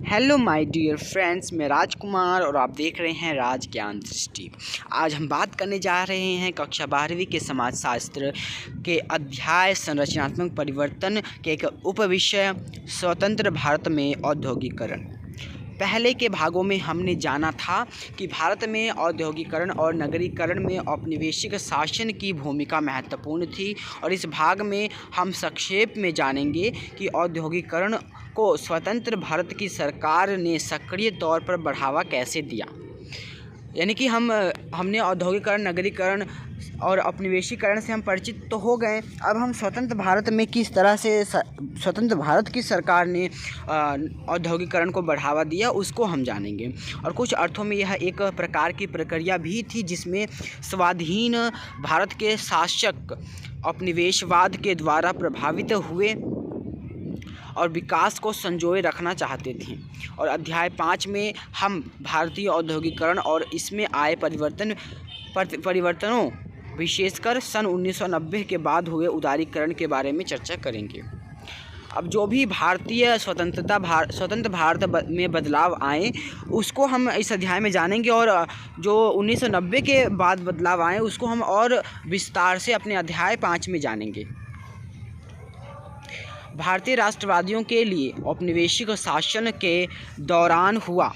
Hello my dear friends, मैं राजकुमार और आप देख रहे हैं राज ज्ञान दृष्टि। आज हम बात करने जा रहे हैं कक्षा 12वीं के समाजशास्त्र के अध्याय संरचनात्मक परिवर्तन के एक उपविषय स्वतंत्र भारत में औद्योगिकरण। पहले के भागों में हमने जाना था कि भारत में औद्योगिकरण और नगरीकरण में औपनिवेशिक शासन की भूमिका महत्वपूर्ण थी, और इस भाग में हम संक्षेप में जानेंगे कि औद्योगिकरण को स्वतंत्र भारत की सरकार ने सक्रिय तौर पर बढ़ावा कैसे दिया। यानी कि हमने औद्योगिकरण, नगरीकरण और औपनिवेशीकरण से हम परिचित तो हो गए। अब हम स्वतंत्र भारत में किस तरह से स्वतंत्र भारत की सरकार ने औद्योगिकरण को बढ़ावा दिया उसको हम जानेंगे। और कुछ अर्थों में यह एक प्रकार की प्रक्रिया भी थी जिसमें स्वाधीन भारत के शासक औपनिवेशवाद के द्वारा प्रभावित हुए और विकास को संजोए रखना चाहते थे। और अध्याय 5 में हम भारतीय औद्योगिकरण और इसमें आए परिवर्तनों, विशेषकर सन 1990 के बाद हुए उदारीकरण के बारे में चर्चा करेंगे। अब जो भी भारतीय स्वतंत्र भारत में बदलाव आए उसको हम इस अध्याय में जानेंगे, और जो 1990 के बाद बदलाव आए उसको हम और विस्तार से अपने अध्याय 5 में जानेंगे। भारतीय राष्ट्रवादियों के लिए औपनिवेशिक शासन के दौरान हुआ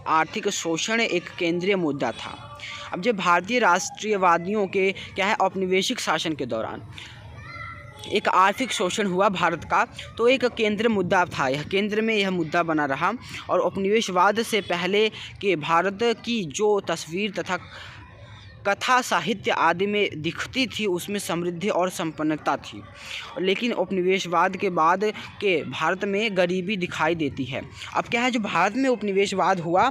आर्थिक शोषण एक केंद्रीय मुद्दा था। अब जब भारतीय राष्ट्रीयवादियों के क्या है, औपनिवेशिक शासन के दौरान एक आर्थिक शोषण हुआ भारत का, तो एक केंद्र मुद्दा था। यह केंद्र में यह मुद्दा बना रहा। और औपनिवेशवाद से पहले के भारत की जो तस्वीर तथा कथा साहित्य आदि में दिखती थी उसमें समृद्धि और संपन्नता थी, लेकिन उपनिवेशवाद के बाद के भारत में गरीबी दिखाई देती है। अब क्या है, जो भारत में उपनिवेशवाद हुआ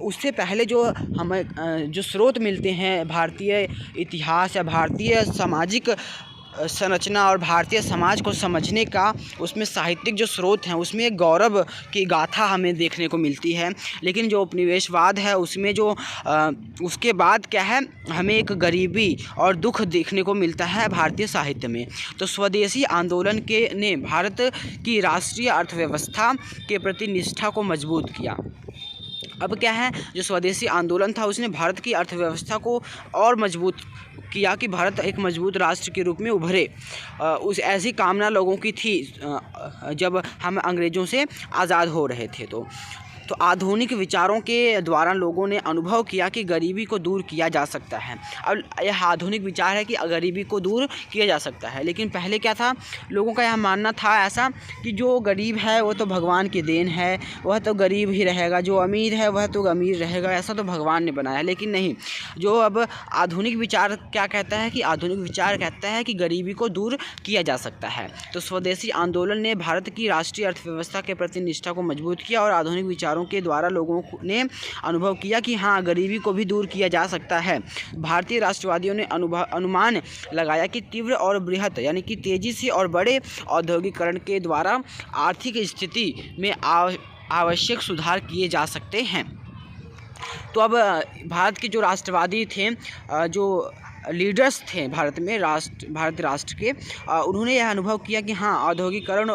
उससे पहले जो हमें जो स्रोत मिलते हैं भारतीय इतिहास या भारतीय सामाजिक संरचना और भारतीय समाज को समझने का, उसमें साहित्यिक जो स्रोत हैं उसमें एक गौरव की गाथा हमें देखने को मिलती है। लेकिन जो उपनिवेशवाद है उसमें जो उसके बाद क्या है, हमें एक गरीबी और दुख देखने को मिलता है भारतीय साहित्य में। तो स्वदेशी आंदोलन ने भारत की राष्ट्रीय अर्थव्यवस्था के प्रति निष्ठा को मजबूत किया। अब क्या है, जो स्वदेशी आंदोलन था उसने भारत की अर्थव्यवस्था को और मजबूत किया कि भारत एक मजबूत राष्ट्र के रूप में उभरे। उस ऐसी कामना लोगों की थी जब हम अंग्रेज़ों से आज़ाद हो रहे थे। तो आधुनिक विचारों के द्वारा लोगों ने अनुभव किया कि गरीबी को दूर किया जा सकता है। अब यह आधुनिक विचार है कि गरीबी को दूर किया जा सकता है, लेकिन पहले क्या था, लोगों का यह मानना था ऐसा कि जो गरीब है वो तो भगवान की देन है, वह तो गरीब ही रहेगा, जो अमीर है वह तो अमीर रहेगा, ऐसा तो भगवान ने बनाया। लेकिन नहीं, जो अब आधुनिक विचार क्या कहता है कि आधुनिक विचार कहता है कि गरीबी को दूर किया जा सकता है। तो स्वदेशी आंदोलन ने भारत की राष्ट्रीय अर्थव्यवस्था के प्रति निष्ठा को मजबूत किया, और आधुनिक विचारों के द्वारा लोगों ने अनुभव किया कि हाँ, गरीबी को भी दूर किया जा सकता है। भारतीय राष्ट्रवादियों ने अनुमान लगाया कि तीव्र और बृहत यानी कि तेजी से और बड़े औद्योगिकरण के द्वारा आर्थिक स्थिति में आवश्यक सुधार किए जा सकते हैं। तो अब भारत के जो राष्ट्रवादी थे, जो लीडर्स थे भारत में, भारत राष्ट्र के, उन्होंने यह अनुभव किया कि हाँ, औद्योगिकरण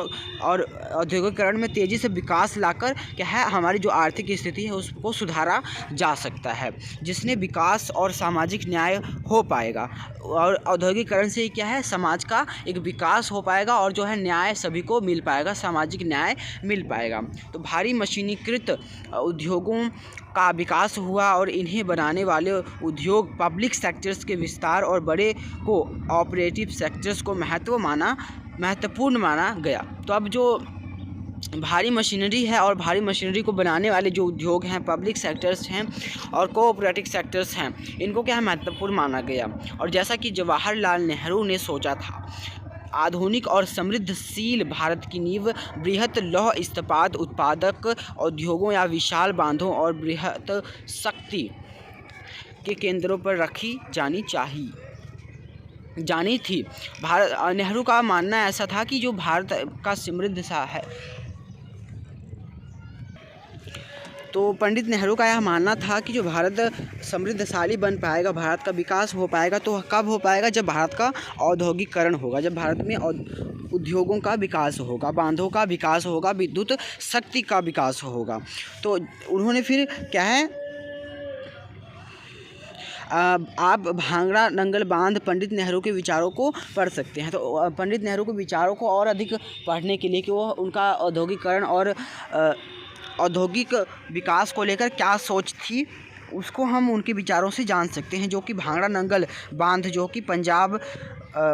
में तेज़ी से विकास लाकर क्या है, हमारी जो आर्थिक स्थिति है उसको सुधारा जा सकता है, जिसने विकास और सामाजिक न्याय हो पाएगा। और औद्योगिकरण से क्या है, समाज का एक विकास हो पाएगा और जो है न्याय सभी को मिल पाएगा, सामाजिक न्याय मिल पाएगा। तो भारी मशीनीकृत उद्योगों का विकास हुआ और इन्हें बनाने वाले उद्योग पब्लिक सेक्टर्स के विस्तार और बड़े को ऑपरेटिव सेक्टर्स को महत्वपूर्ण माना गया। तो अब जो भारी मशीनरी है और भारी मशीनरी को बनाने वाले जो उद्योग हैं, पब्लिक सेक्टर्स हैं और कोऑपरेटिव सेक्टर्स हैं, इनको क्या है, महत्वपूर्ण माना गया। और जैसा कि जवाहरलाल नेहरू ने सोचा था, आधुनिक और समृद्धशील भारत की नींव बृहत लौह इस्पात उत्पादक उद्योगों या विशाल बांधों और बृहत शक्ति के केंद्रों पर रखी जानी थी। नेहरू का मानना ऐसा था कि जो भारत का समृद्ध सा है, तो पंडित नेहरू का यह मानना था कि जो भारत समृद्धशाली बन पाएगा, भारत का विकास हो पाएगा तो कब हो पाएगा, जब भारत का औद्योगिकरण होगा, जब भारत में उद्योगों का विकास होगा, बांधों का विकास होगा, विद्युत शक्ति का विकास होगा। तो उन्होंने फिर क्या है, आप भांगड़ा नंगल बांध पंडित नेहरू के विचारों को पढ़ सकते हैं। तो पंडित नेहरू के विचारों को और अधिक पढ़ने के लिए कि वो उनका औद्योगिकरण और औद्योगिक विकास को लेकर क्या सोच थी, उसको हम उनके विचारों से जान सकते हैं। जो कि भांगड़ा नंगल बांध जो कि पंजाब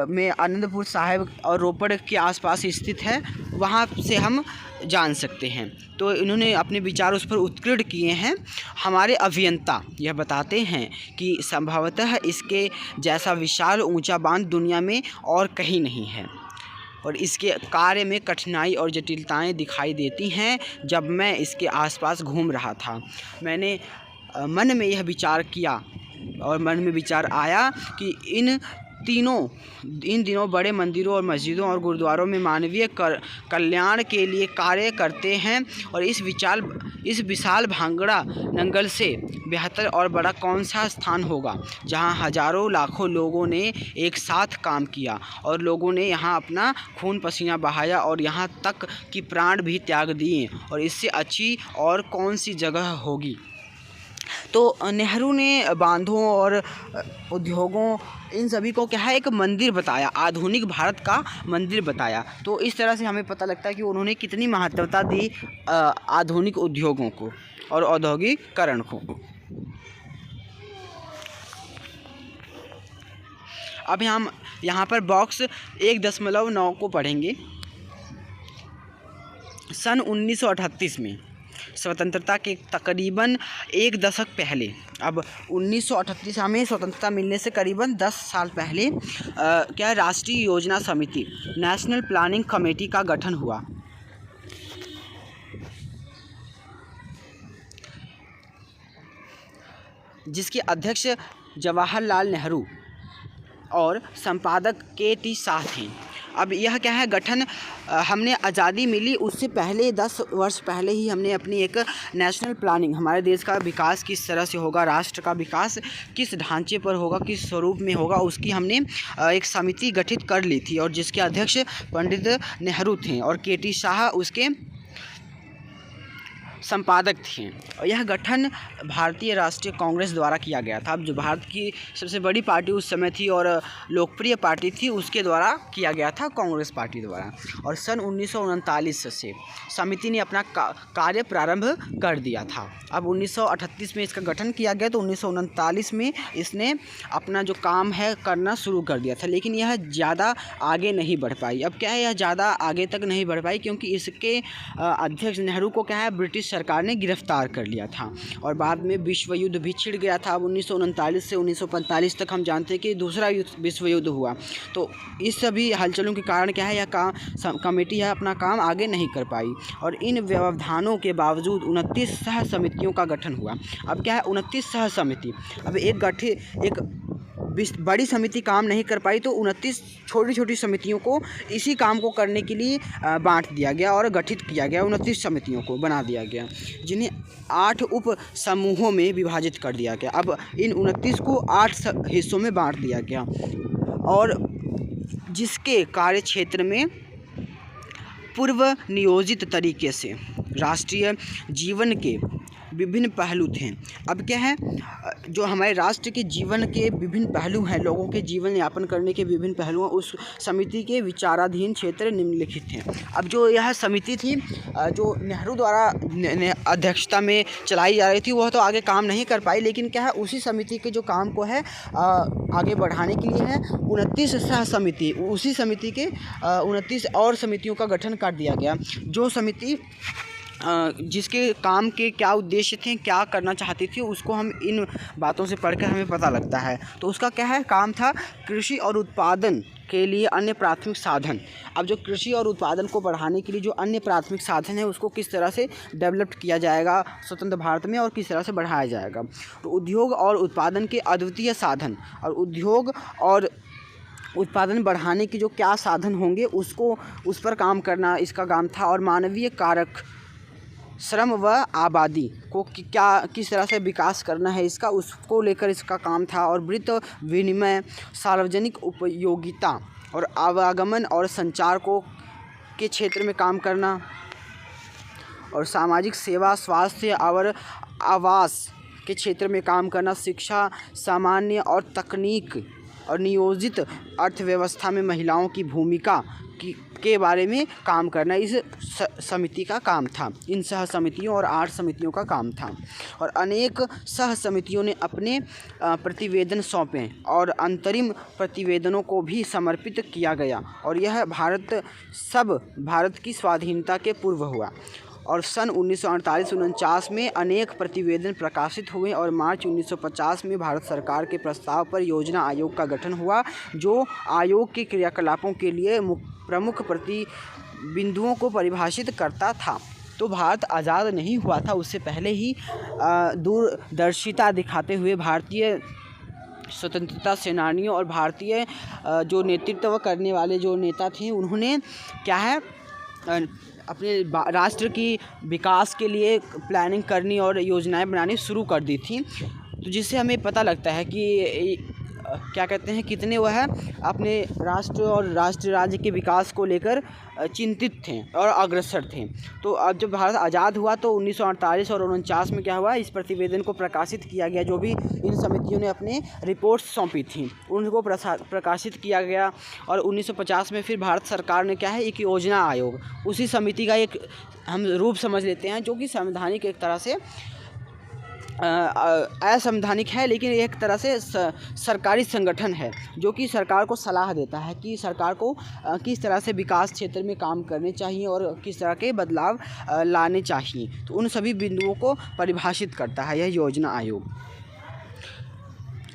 में आनंदपुर साहिब और रोपड़ के आसपास स्थित है, वहाँ से हम जान सकते हैं। तो इन्होंने अपने विचार उस पर उत्कीर्ण किए हैं। हमारे अभियंता यह बताते हैं कि संभवतः इसके जैसा विशाल ऊंचा बांध दुनिया में और कहीं नहीं है और इसके कार्य में कठिनाई और जटिलताएं दिखाई देती हैं। जब मैं इसके आसपास घूम रहा था, मैंने मन में यह विचार किया और मन में विचार आया कि इन दिनों बड़े मंदिरों और मस्जिदों और गुरुद्वारों में मानवीय कल्याण के लिए कार्य करते हैं और इस विशाल भांगड़ा नंगल से बेहतर और बड़ा कौन सा स्थान होगा जहां हजारों लाखों लोगों ने एक साथ काम किया और लोगों ने यहां अपना खून पसीना बहाया और यहां तक कि प्राण भी त्याग दिए, और इससे अच्छी और कौन सी जगह होगी। तो नेहरू ने बांधों और उद्योगों इन सभी को क्या है, एक मंदिर बताया, आधुनिक भारत का मंदिर बताया। तो इस तरह से हमें पता लगता है कि उन्होंने कितनी महत्वता दी आधुनिक उद्योगों को और औद्योगिकरण को। अब हम यहाँ पर बॉक्स 1.9 को पढ़ेंगे। सन 1938 में स्वतंत्रता के तकरीबन एक दशक पहले, अब 1938 हमें स्वतंत्रता मिलने से करीबन 10 साल पहले क्या राष्ट्रीय योजना समिति नेशनल प्लानिंग कमेटी का गठन हुआ, जिसके अध्यक्ष जवाहरलाल नेहरू और संपादक के.टी. शाह थे। अब यह क्या है, गठन हमने आज़ादी मिली उससे पहले 10 वर्ष पहले ही हमने अपनी एक नेशनल प्लानिंग, हमारे देश का विकास किस तरह से होगा, राष्ट्र का विकास किस ढांचे पर होगा, किस स्वरूप में होगा, उसकी हमने एक समिति गठित कर ली थी और जिसके अध्यक्ष पंडित नेहरू थे और के.टी. शाह उसके संपादक थे। और यह गठन भारतीय राष्ट्रीय कांग्रेस द्वारा किया गया था। अब जो भारत की सबसे बड़ी पार्टी उस समय थी और लोकप्रिय पार्टी थी, उसके द्वारा किया गया था, कांग्रेस पार्टी द्वारा। और सन 1939 से समिति ने अपना कार्य प्रारंभ कर दिया था। अब 1938 में इसका गठन किया गया, तो 1939 में इसने अपना जो काम है करना शुरू कर दिया था, लेकिन यह ज़्यादा आगे नहीं बढ़ पाई। अब क्या है, यह ज़्यादा आगे तक नहीं बढ़ पाई क्योंकि इसके अध्यक्ष नेहरू को क्या है, ब्रिटिश सरकार ने गिरफ्तार कर लिया था और बाद में विश्व युद्ध भी छिड़ गया था। अब 1939 से 1945 तक हम जानते हैं कि दूसरा विश्व युद्ध हुआ। तो इस सभी हलचलों के कारण क्या है, यह कमेटी है अपना काम आगे नहीं कर पाई और इन व्यवधानों के बावजूद 29 सह समितियों का गठन हुआ। अब क्या है, 29 सह समिति, अब एक बड़ी समिति काम नहीं कर पाई तो 29 छोटी छोटी समितियों को इसी काम को करने के लिए बांट दिया गया और गठित किया गया। 29 समितियों को बना दिया गया, जिन्हें 8 उप समूहों में विभाजित कर दिया गया। अब इन 29 को 8 हिस्सों में बांट दिया गया और जिसके कार्य क्षेत्र में पूर्व नियोजित तरीके से राष्ट्रीय जीवन के विभिन्न पहलू थे। अब क्या है, जो हमारे राष्ट्र के जीवन के विभिन्न पहलू हैं, लोगों के जीवन यापन करने के विभिन्न पहलू हैं, उस समिति के विचाराधीन क्षेत्र निम्नलिखित हैं। अब जो यह समिति थी जो नेहरू द्वारा अध्यक्षता में चलाई जा रही थी, वह तो आगे काम नहीं कर पाई, लेकिन क्या है, उसी समिति के जो काम को है आगे बढ़ाने के लिए है 29 सह समिति, उसी समिति के 29 और समितियों का गठन कर दिया गया। जो समिति जिसके काम के क्या उद्देश्य थे, क्या करना चाहती थी, उसको हम इन बातों से पढ़कर हमें पता लगता है। तो उसका क्या है, काम था कृषि और उत्पादन के लिए अन्य प्राथमिक साधन। अब जो कृषि और उत्पादन को बढ़ाने के लिए जो अन्य प्राथमिक साधन है, उसको किस तरह से डेवलप किया जाएगा स्वतंत्र भारत में और किस तरह से बढ़ाया जाएगा। तो उद्योग और उत्पादन के अद्वितीय साधन और उद्योग और उत्पादन बढ़ाने के जो क्या साधन होंगे, उसको उस पर काम करना इसका काम था। और मानवीय कारक श्रम व आबादी को क्या किस तरह से विकास करना है इसका, उसको लेकर इसका काम था। और वित्त विनिमय, सार्वजनिक उपयोगिता और आवागमन और संचार को के क्षेत्र में काम करना, और सामाजिक सेवा, स्वास्थ्य और आवास के क्षेत्र में काम करना, शिक्षा, सामान्य और तकनीक और नियोजित अर्थव्यवस्था में महिलाओं की भूमिका के बारे में काम करना इस समिति का काम था। इन सह समितियों और 8 समितियों का काम था। और अनेक सह समितियों ने अपने प्रतिवेदन सौंपे और अंतरिम प्रतिवेदनों को भी समर्पित किया गया, और यह भारत की स्वाधीनता के पूर्व हुआ। और सन 1948-49 में अनेक प्रतिवेदन प्रकाशित हुए, और मार्च 1950 में भारत सरकार के प्रस्ताव पर योजना आयोग का गठन हुआ, जो आयोग के क्रियाकलापों के लिए प्रमुख प्रतिबिंदुओं को परिभाषित करता था। तो भारत आज़ाद नहीं हुआ था, उससे पहले ही दूरदर्शिता दिखाते हुए भारतीय स्वतंत्रता सेनानियों और भारतीय जो नेतृत्व करने वाले जो नेता थे, उन्होंने क्या है अपने राष्ट्र की विकास के लिए प्लानिंग करनी और योजनाएं बनानी शुरू कर दी थी। तो जिससे हमें पता लगता है कि क्या कहते हैं कितने वह अपने राष्ट्र और राष्ट्र राज्य के विकास को लेकर चिंतित थे और अग्रसर थे। तो अब जब भारत आज़ाद हुआ तो 1948 और 49 में क्या हुआ, इस प्रतिवेदन को प्रकाशित किया गया। जो भी इन समितियों ने अपने रिपोर्ट्स सौंपी थी उनको प्रकाशित किया गया। और 1950 में फिर भारत सरकार ने क्या है, एक योजना आयोग, उसी समिति का एक हम रूप समझ लेते हैं, जो कि संवैधानिक एक तरह से असंवैधानिक है, लेकिन एक तरह से सरकारी संगठन है, जो कि सरकार को सलाह देता है कि सरकार को किस तरह से विकास क्षेत्र में काम करने चाहिए और किस तरह के बदलाव लाने चाहिए। तो उन सभी बिंदुओं को परिभाषित करता है यह योजना आयोग।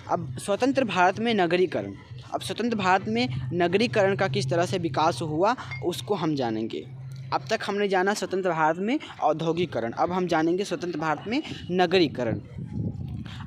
अब स्वतंत्र भारत में नगरीकरण। अब स्वतंत्र भारत में नगरीकरण का किस तरह से विकास हुआ उसको हम जानेंगे। अब तक हमने जाना स्वतंत्र भारत में औद्योगिकरण, अब हम जानेंगे स्वतंत्र भारत में नगरीकरण।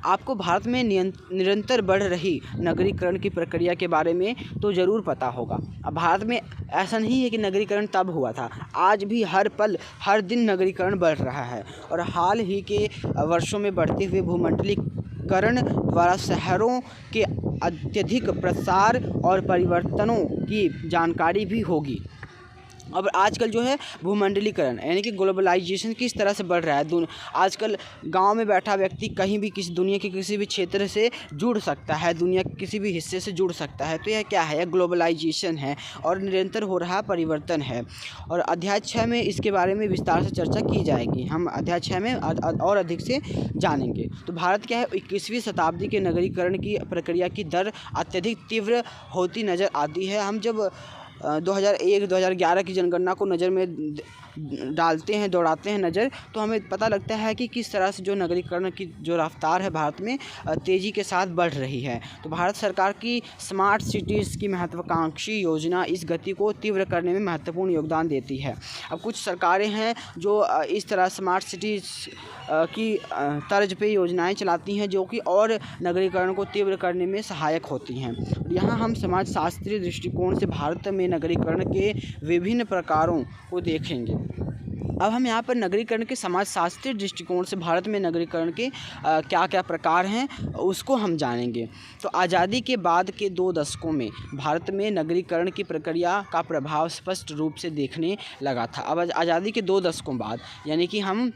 आपको भारत में निरंतर बढ़ रही नगरीकरण की प्रक्रिया के बारे में तो ज़रूर पता होगा। अब भारत में ऐसा नहीं है कि नगरीकरण तब हुआ था, आज भी हर पल हर दिन नगरीकरण बढ़ रहा है। और हाल ही के वर्षों में बढ़ते हुए भूमंडलीकरण द्वारा शहरों के अत्यधिक प्रसार और परिवर्तनों की जानकारी भी होगी। अब आजकल जो है भूमंडलीकरण यानी कि ग्लोबलाइजेशन किस तरह से बढ़ रहा है। आजकल गांव में बैठा व्यक्ति कहीं भी दुनिया के किसी भी क्षेत्र से जुड़ सकता है, दुनिया के किसी भी हिस्से से जुड़ सकता है। तो यह क्या है, ग्लोबलाइजेशन है और निरंतर हो रहा परिवर्तन है। और अध्याय 6 में इसके बारे में विस्तार से चर्चा की जाएगी, हम अध्याय 6 में और अधिक से जानेंगे। तो भारत क्या है, 21वीं शताब्दी के नगरीकरण की प्रक्रिया की दर अत्यधिक तीव्र होती नज़र आती है। हम जब 2001-2011 की जनगणना को नज़र में डालते हैं, दौड़ाते हैं नज़र, तो हमें पता लगता है कि किस तरह से जो नगरीकरण की जो रफ्तार है भारत में तेज़ी के साथ बढ़ रही है। तो भारत सरकार की स्मार्ट सिटीज़ की महत्वाकांक्षी योजना इस गति को तीव्र करने में महत्वपूर्ण योगदान देती है। अब कुछ सरकारें हैं जो इस तरह स्मार्ट सिटीज़ की तर्ज पे योजनाएं चलाती हैं, जो कि और नगरीकरण को तीव्र करने में सहायक होती हैं। यहाँ हम समाजशास्त्रीय दृष्टिकोण से भारत में नगरीकरण के विभिन्न प्रकारों को देखेंगे। अब हम यहाँ पर नगरीकरण के समाजशास्त्रीय दृष्टिकोण से भारत में नगरीकरण के क्या क्या प्रकार हैं उसको हम जानेंगे। तो आज़ादी के बाद के 2 दशकों में भारत में नगरीकरण की प्रक्रिया का प्रभाव स्पष्ट रूप से देखने लगा था। अब आज़ादी के 2 दशकों बाद यानी कि हम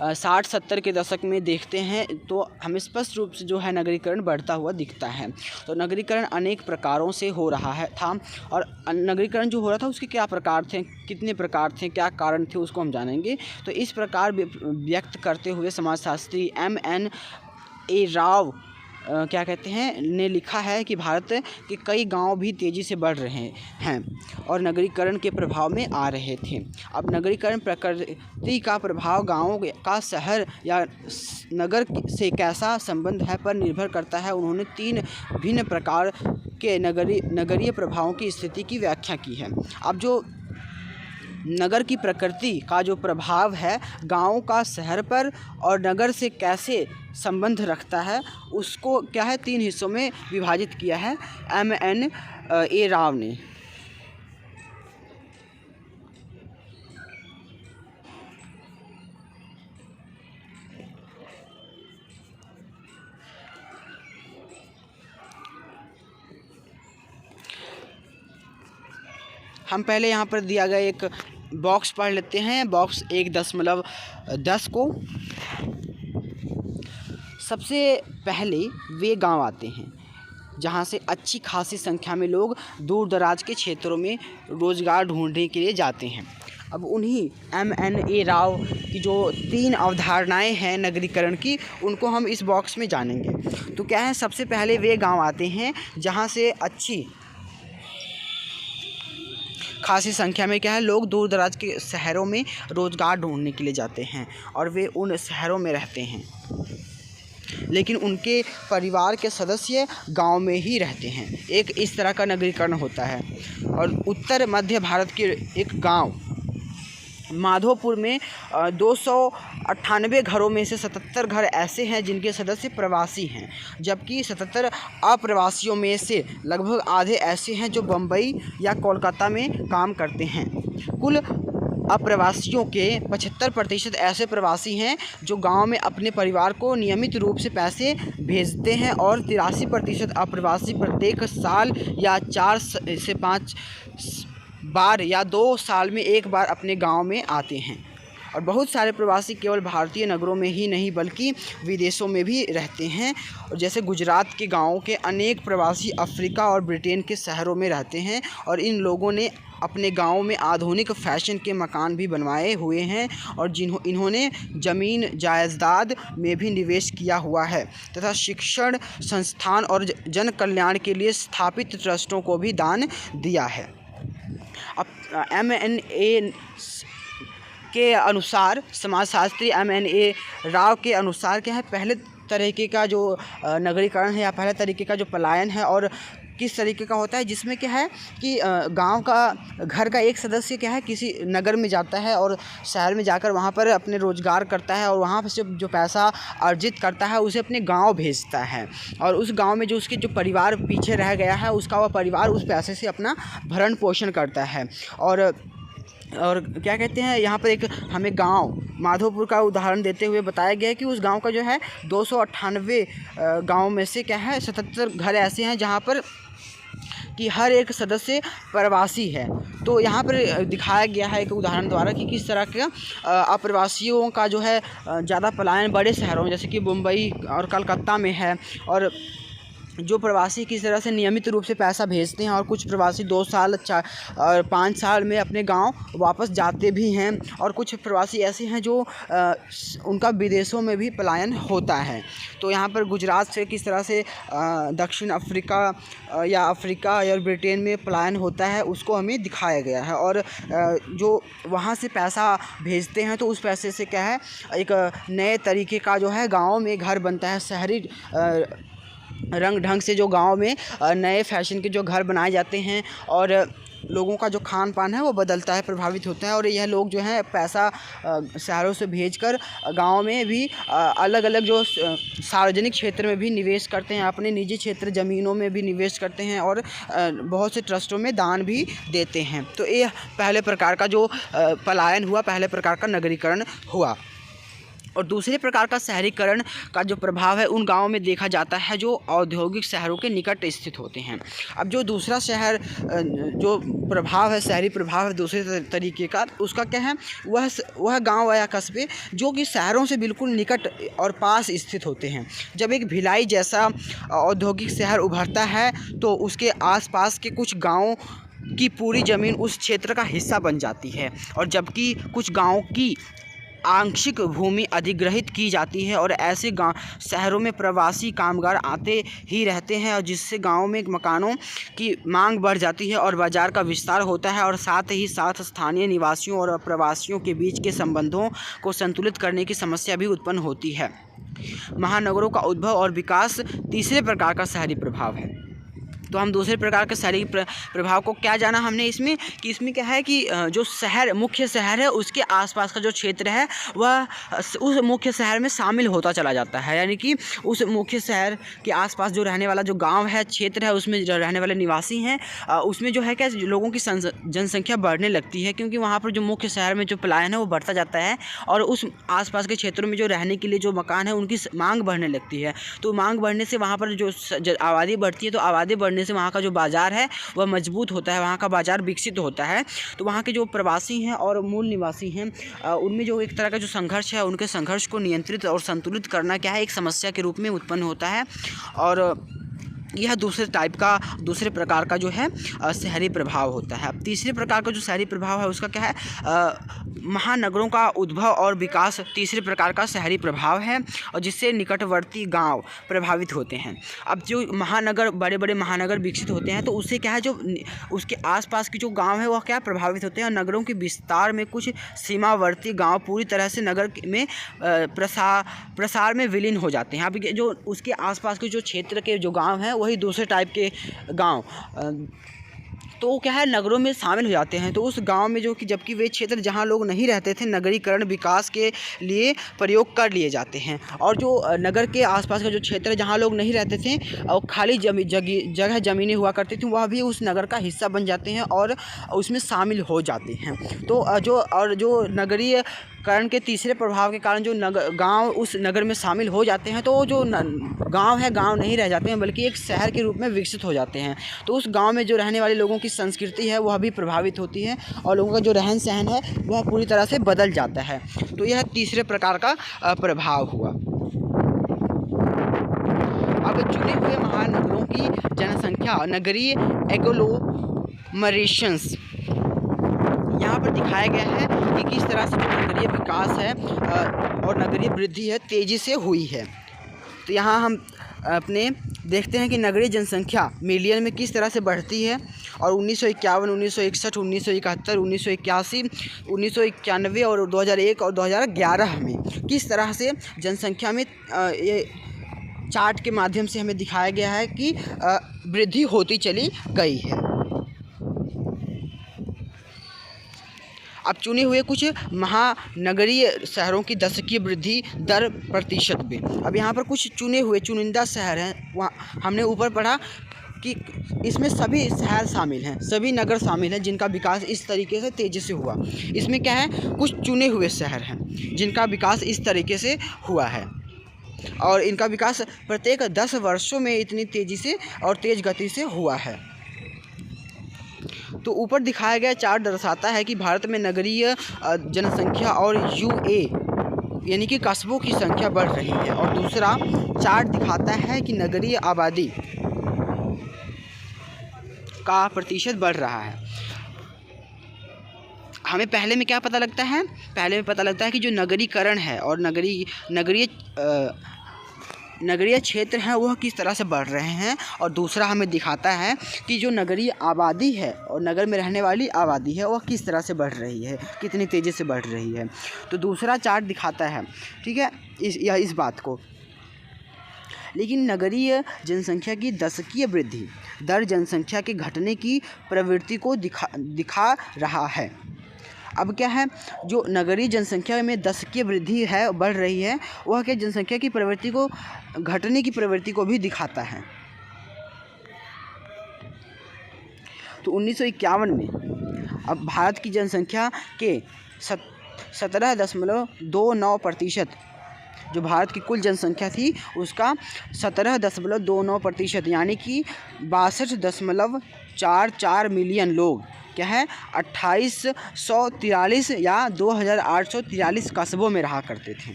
60-70 के दशक में देखते हैं तो हमें स्पष्ट रूप से जो है नगरीकरण बढ़ता हुआ दिखता है। तो नगरीकरण अनेक प्रकारों से हो रहा था, और नगरीकरण जो हो रहा था उसके क्या प्रकार थे, कितने प्रकार थे, क्या कारण थे, उसको हम जानेंगे। तो इस प्रकार व्यक्त करते हुए समाजशास्त्री M.N.A. राव क्या कहते हैं ने लिखा है कि भारत के कई गांव भी तेज़ी से बढ़ रहे हैं और नगरीकरण के प्रभाव में आ रहे थे। अब नगरीकरण प्रकृति का प्रभाव गांवों का शहर या नगर से कैसा संबंध है पर निर्भर करता है। उन्होंने 3 भिन्न प्रकार के नगरीय प्रभावों की स्थिति की व्याख्या की है। अब जो नगर की प्रकृति का जो प्रभाव है गाँव का शहर पर और नगर से कैसे संबंध रखता है, उसको क्या है 3 हिस्सों में विभाजित किया है M.N.A. राव ने। हम पहले यहाँ पर दिया गया एक बॉक्स पढ़ लेते हैं। बॉक्स 1.10 को सबसे पहले वे गांव आते हैं जहां से अच्छी खासी संख्या में लोग दूर दराज के क्षेत्रों में रोज़गार ढूंढने के लिए जाते हैं। अब उन्हीं MNA राव की जो 3 अवधारणाएं हैं नगरीकरण की, उनको हम इस बॉक्स में जानेंगे। तो क्या है, सबसे पहले वे गांव आते हैं जहां से अच्छी खासी संख्या में क्या है लोग दूर दराज के शहरों में रोज़गार ढूंढने के लिए जाते हैं और वे उन शहरों में रहते हैं, लेकिन उनके परिवार के सदस्य गांव में ही रहते हैं। एक इस तरह का नगरीकरण होता है। और उत्तर मध्य भारत के एक गांव माधोपुर में 298 घरों में से 77 घर ऐसे हैं जिनके सदस्य प्रवासी हैं, जबकि 77 अप्रवासियों में से लगभग आधे ऐसे हैं जो बम्बई या कोलकाता में काम करते हैं। कुल अप्रवासियों के 75% ऐसे प्रवासी हैं जो गांव में अपने परिवार को नियमित रूप से पैसे भेजते हैं और 83% अप्रवासी प्रत्येक साल या 4 से 5 बार या 2 साल में एक बार अपने गांव में आते हैं। और बहुत सारे प्रवासी केवल भारतीय नगरों में ही नहीं बल्कि विदेशों में भी रहते हैं। और जैसे गुजरात के गांवों के अनेक प्रवासी अफ्रीका और ब्रिटेन के शहरों में रहते हैं और इन लोगों ने अपने गांव में आधुनिक फैशन के मकान भी बनवाए हुए हैं और इन्होंने ज़मीन जायदाद में भी निवेश किया हुआ है तथा शिक्षण संस्थान और जन कल्याण के लिए स्थापित ट्रस्टों को भी दान दिया है। अब MNA के अनुसार, समाजशास्त्री MNA राव के अनुसार क्या है, पहले तरीके का जो नगरीकरण है या पहले तरीके का जो पलायन है और किस तरीके का होता है, जिसमें क्या है कि गांव का घर का एक सदस्य क्या है किसी नगर में जाता है और शहर में जाकर वहां पर अपने रोज़गार करता है और वहां से जो पैसा अर्जित करता है उसे अपने गांव भेजता है और उस गांव में जो उसके जो परिवार पीछे रह गया है उसका वह परिवार उस पैसे से अपना भरण पोषण करता है। और क्या कहते हैं, यहाँ पर एक हमें गांव माधोपुर का उदाहरण देते हुए बताया गया है कि उस गांव का जो है 298 गांव में से क्या है 77 घर ऐसे हैं जहाँ पर कि हर एक सदस्य प्रवासी है। तो यहाँ पर दिखाया गया है एक उदाहरण द्वारा कि किस तरह के अप्रवासियों का जो है ज़्यादा पलायन बड़े शहरों में जैसे कि मुंबई और कलकत्ता में है और जो प्रवासी किस तरह से नियमित रूप से पैसा भेजते हैं और कुछ प्रवासी 2 साल 4 और 5 साल में अपने गांव वापस जाते भी हैं और कुछ प्रवासी ऐसे हैं जो उनका विदेशों में भी पलायन होता है। तो यहाँ पर गुजरात से किस तरह से दक्षिण अफ्रीका या अफ्रीका या ब्रिटेन में पलायन होता है उसको हमें दिखाया गया है। और जो वहाँ से पैसा भेजते हैं तो उस पैसे से क्या है एक नए तरीके का जो है गाँव में घर बनता है, शहरी रंग ढंग से जो गांव में नए फैशन के जो घर बनाए जाते हैं और लोगों का जो खान पान है वो बदलता है, प्रभावित होता है। और यह लोग जो हैं पैसा शहरों से भेजकर गांव में भी अलग अलग जो सार्वजनिक क्षेत्र में भी निवेश करते हैं, अपने निजी क्षेत्र ज़मीनों में भी निवेश करते हैं और बहुत से ट्रस्टों में दान भी देते हैं। तो ये पहले प्रकार का जो पलायन हुआ, पहले प्रकार का नगरीकरण हुआ। और दूसरे प्रकार का शहरीकरण का जो प्रभाव है उन गाँवों में देखा जाता है जो औद्योगिक शहरों के निकट स्थित होते हैं। अब जो दूसरा शहर जो प्रभाव है, शहरी प्रभाव है दूसरे तरीके का, उसका क्या है, वह गांव या कस्बे जो कि शहरों से बिल्कुल निकट और पास स्थित होते हैं। जब एक भिलाई जैसा औद्योगिक शहर उभरता है तो उसके आसपास के कुछ गाँव की पूरी ज़मीन उस क्षेत्र का हिस्सा बन जाती है और जबकि कुछ गाँव की आंशिक भूमि अधिग्रहित की जाती है और ऐसे गाँव शहरों में प्रवासी कामगार आते ही रहते हैं और जिससे गाँव में मकानों की मांग बढ़ जाती है और बाज़ार का विस्तार होता है और साथ ही साथ स्थानीय निवासियों और प्रवासियों के बीच के संबंधों को संतुलित करने की समस्या भी उत्पन्न होती है। महानगरों का उद्भव और विकास तीसरे प्रकार का शहरी प्रभाव है। तो हम दूसरे प्रकार के शहरी प्रभाव को क्या जाना हमने इसमें कि इसमें क्या है कि जो शहर मुख्य शहर है उसके आसपास का जो क्षेत्र है वह उस मुख्य शहर में शामिल होता चला जाता है। यानी कि उस मुख्य शहर के आसपास जो रहने वाला जो गांव है, क्षेत्र है, उसमें जो रहने वाले निवासी हैं उसमें जो है क्या लोगों की जनसंख्या बढ़ने लगती है क्योंकि वहाँ पर जो मुख्य शहर में जो पलायन है वो बढ़ता जाता है और उस आसपास के क्षेत्रों में जो रहने के लिए जो मकान है उनकी मांग बढ़ने लगती है। तो मांग बढ़ने से वहाँ पर जो आबादी बढ़ती है तो आबादी बढ़ने करने से वहाँ का जो बाज़ार है वह मजबूत होता है, वहाँ का बाज़ार विकसित होता है। तो वहाँ के जो प्रवासी हैं और मूल निवासी हैं उनमें जो एक तरह का जो संघर्ष है, उनके संघर्ष को नियंत्रित और संतुलित करना क्या है, एक समस्या के रूप में उत्पन्न होता है। और यह दूसरे प्रकार का जो है शहरी प्रभाव होता है। अब तीसरे प्रकार का जो शहरी प्रभाव है उसका क्या है, महानगरों का उद्भव और विकास तीसरे प्रकार का शहरी प्रभाव है, और जिससे निकटवर्ती गांव प्रभावित होते हैं। अब जो बड़े बड़े महानगर विकसित होते हैं तो उससे क्या है, जो उसके आसपास के जो गांव है वह क्या प्रभावित होते हैं, और नगरों के विस्तार में कुछ सीमावर्ती गांव पूरी तरह से नगर में प्रसार में विलीन हो जाते हैं। अब जो उसके आसपास के जो क्षेत्र के जो गांव हैं वही दूसरे टाइप के गांव तो क्या है, नगरों में शामिल हो जाते हैं। तो उस गांव में जो कि जबकि वे क्षेत्र जहां लोग नहीं रहते थे, नगरीकरण विकास के लिए प्रयोग कर लिए जाते हैं। और जो नगर के आसपास का जो क्षेत्र जहां लोग नहीं रहते थे और खाली जगह ज़मीनें हुआ करती थी, वह भी उस नगर का हिस्सा बन जाते हैं और उसमें शामिल हो जाते हैं। तो जो नगरीकरण के तीसरे प्रभाव के कारण जो गांव उस नगर में शामिल हो जाते हैं, तो जो गांव है, गांव नहीं रह जाते हैं बल्कि एक शहर के रूप में विकसित हो जाते हैं। तो उस गांव में जो रहने वाले लोगों की संस्कृति है वह भी प्रभावित होती है, और लोगों का जो रहन सहन है वह पूरी तरह से बदल जाता है। तो यह तीसरे प्रकार का प्रभाव हुआ। अब चुने हुए महानगरों की जनसंख्या, नगरीय एग्लोमरेशंस यहाँ पर दिखाया गया है कि किस तरह से नगरीय विकास है और नगरीय वृद्धि है तेज़ी से हुई है। तो यहाँ हम अपने देखते हैं कि नगरीय जनसंख्या मिलियन में किस तरह से बढ़ती है, और 1951, 1961, 1971, 1981, 1991 और 2001 और 2011 में किस तरह से जनसंख्या में ये चार्ट के माध्यम से हमें दिखाया गया है कि वृद्धि होती चली गई है। अब चुने हुए कुछ महानगरीय शहरों की दशकीय वृद्धि दर प्रतिशत में। अब यहाँ पर कुछ चुनिंदा शहर हैं, वहाँ हमने ऊपर पढ़ा कि इसमें सभी शहर शामिल हैं, सभी नगर शामिल हैं जिनका विकास इस तरीके से तेज़ी से हुआ। इसमें क्या है, कुछ चुने हुए शहर हैं जिनका विकास इस तरीके से हुआ है, और इनका विकास प्रत्येक 10 वर्षों में इतनी तेज़ी से और तेज़ गति से हुआ है। तो ऊपर दिखाया गया चार्ट दर्शाता है कि भारत में नगरीय जनसंख्या और यूए यानी कि कस्बों की संख्या बढ़ रही है, और दूसरा चार्ट दिखाता है कि नगरीय आबादी का प्रतिशत बढ़ रहा है। हमें पहले में क्या पता लगता है, पहले में पता लगता है कि जो नगरीकरण है और नगरीय क्षेत्र हैं वह किस तरह से बढ़ रहे हैं, और दूसरा हमें दिखाता है कि जो नगरीय आबादी है और नगर में रहने वाली आबादी है वह किस तरह से बढ़ रही है, कितनी तेज़ी से बढ़ रही है। तो दूसरा चार्ट दिखाता है, ठीक है, इस बात को। लेकिन नगरीय जनसंख्या की दशकीय वृद्धि दर जनसंख्या के घटने की प्रवृत्ति को दिखा रहा है। अब क्या है, जो नगरीय जनसंख्या में दशकीय वृद्धि है, बढ़ रही है, वह क्या जनसंख्या की प्रवृत्ति को घटने की प्रवृत्ति को भी दिखाता है। तो 1951 में अब भारत की जनसंख्या के 17.29%, जो भारत की कुल जनसंख्या थी उसका 17.29%, यानी कि 62.44 मिलियन लोग क्या है 2843 या 2843 कस्बों में रहा करते थे।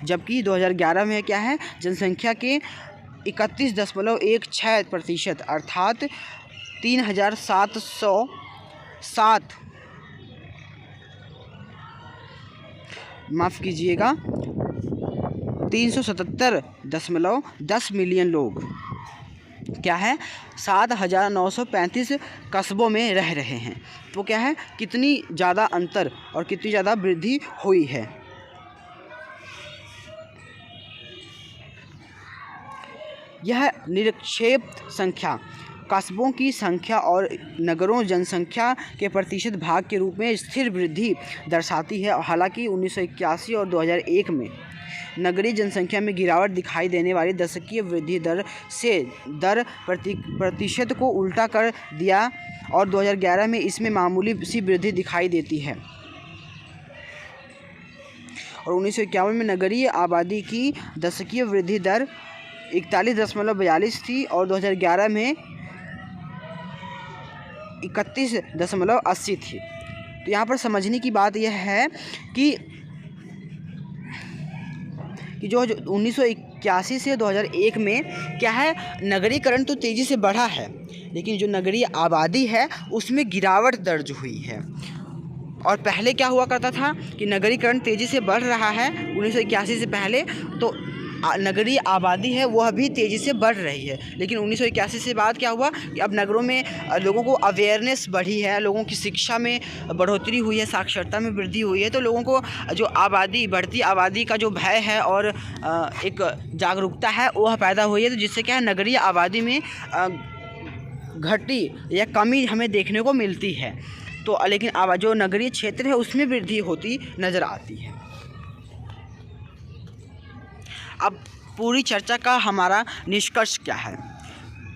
जबकि 2011 में क्या है, जनसंख्या के 31.16% अर्थात 3707 माफ़ कीजिएगा 377.10 मिलियन लोग क्या है 7935 कस्बों में रह रहे हैं। तो क्या है, कितनी ज़्यादा अंतर और कितनी ज़्यादा वृद्धि हुई है। यह निरक्षेप संख्या कस्बों की संख्या और नगरों जनसंख्या के प्रतिशत भाग के रूप में स्थिर वृद्धि दर्शाती है। हालांकि 1981 और 2001 में नगरीय जनसंख्या में गिरावट दिखाई देने वाली दशकीय वृद्धि दर से प्रतिशत को उल्टा कर दिया, और 2011 में इसमें मामूली सी वृद्धि दिखाई देती है। और 1951 में नगरीय आबादी की दशकीय वृद्धि दर 41.42 थी, और 2011 में 31.80 थी। तो यहाँ पर समझने की बात यह है कि जो 1981 से 2001 में क्या है, नगरीकरण तो तेज़ी से बढ़ा है, लेकिन जो नगरीय आबादी है उसमें गिरावट दर्ज हुई है। और पहले क्या हुआ करता था कि नगरीकरण तेज़ी से बढ़ रहा है 1981 से पहले, तो नगरीय आबादी है वह भी तेज़ी से बढ़ रही है। लेकिन 1981 से बाद क्या हुआ कि अब नगरों में लोगों को अवेयरनेस बढ़ी है, लोगों की शिक्षा में बढ़ोतरी हुई है, साक्षरता में वृद्धि हुई है। तो लोगों को जो बढ़ती आबादी का जो भय है और एक जागरूकता है वह पैदा हुई है। तो जिससे क्या है, नगरीय आबादी में घटी या कमी हमें देखने को मिलती है। तो लेकिन जो नगरीय क्षेत्र है उसमें वृद्धि होती नज़र आती है। अब पूरी चर्चा का हमारा निष्कर्ष क्या है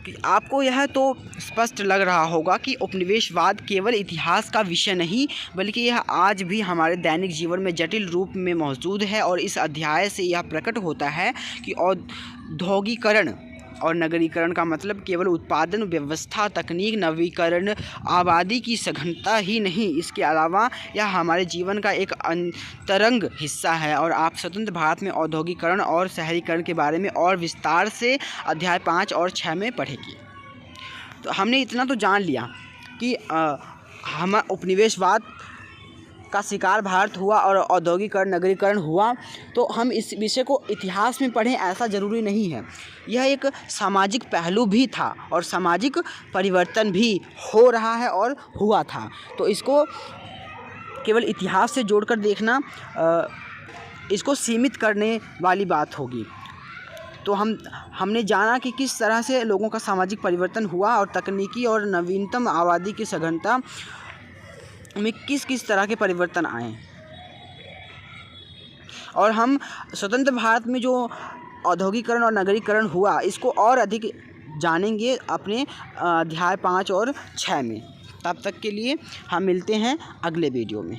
कि आपको यह तो स्पष्ट लग रहा होगा कि उपनिवेशवाद केवल इतिहास का विषय नहीं, बल्कि यह आज भी हमारे दैनिक जीवन में जटिल रूप में मौजूद है। और इस अध्याय से यह प्रकट होता है कि औद्योगिकरण और नगरीकरण का मतलब केवल उत्पादन व्यवस्था, तकनीक, नवीकरण, आबादी की सघनता ही नहीं, इसके अलावा यह हमारे जीवन का एक अंतरंग हिस्सा है। और आप स्वतंत्र भारत में औद्योगिकरण और शहरीकरण के बारे में और विस्तार से अध्याय 5 और 6 में पढ़ेंगे। तो हमने इतना तो जान लिया कि हम उपनिवेशवाद का शिकार भारत हुआ और औद्योगिकरण, नगरीकरण हुआ। तो हम इस विषय को इतिहास में पढ़ें ऐसा ज़रूरी नहीं है। यह एक सामाजिक पहलू भी था और सामाजिक परिवर्तन भी हो रहा है और हुआ था। तो इसको केवल इतिहास से जोड़कर देखना इसको सीमित करने वाली बात होगी। तो हमने जाना कि किस तरह से लोगों का सामाजिक परिवर्तन हुआ और तकनीकी और नवीनतम आबादी की सघनता में किस किस तरह के परिवर्तन आए। और हम स्वतंत्र भारत में जो औद्योगिकरण और नगरीकरण हुआ इसको और अधिक जानेंगे अपने अध्याय 5 और 6 में। तब तक के लिए हम मिलते हैं अगले वीडियो में।